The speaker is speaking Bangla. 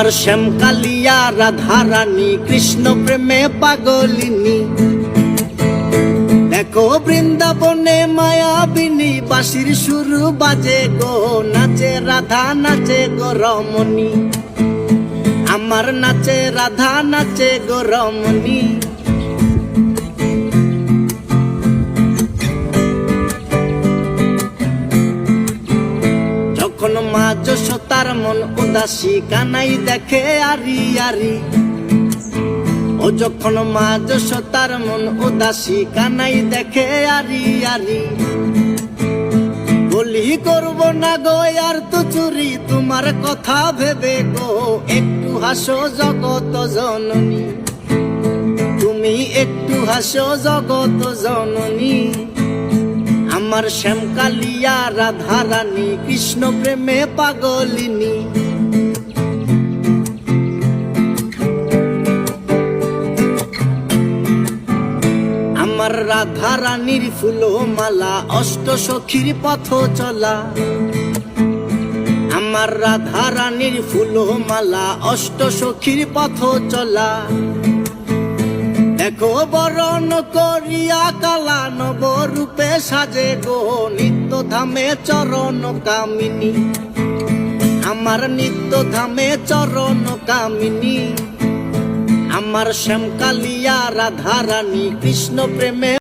আমার শ্যামকালিয়া রাধারানী কৃষ্ণ প্রেমে পাগলিনী। দেখো বৃন্দাবনে মায়াবিনী বাঁশির সুর বাজে গো, নাচে রাধা নাচে গো রমণী। আমার নাচে রাধা নাচে গো রমণী। যখন মা যশোদার মন উদাসী কানাই দেখে আরি আরি। ও যখন মা যশোদার মন উদাসী কানাই দেখে আরি আরি। বলি করব না গো আর তো চুরি তোমার কথা ভেবে গো, একটু হাসো জগত জননী। তুমি একটু হাসো জগত জননী। আমার শ্যামকালিয়া রাধারানী কৃষ্ণ প্রেমে পাগলিনী। আমার রাধারানীর ফুলমালা অষ্ট সখীর পথ চলা। আমার রাধারানীর ফুলমালা অষ্ট সখীর পথ চলা। দেখো বরণ করিয়া কালা নবরূপে সাজে গো, নিত্য ধামে চরণ কামিনী। আমার নিত্য ধামে চরণ কামিনী। আমার শ্যামকালিয়া রাধারানী কৃষ্ণ প্রেমে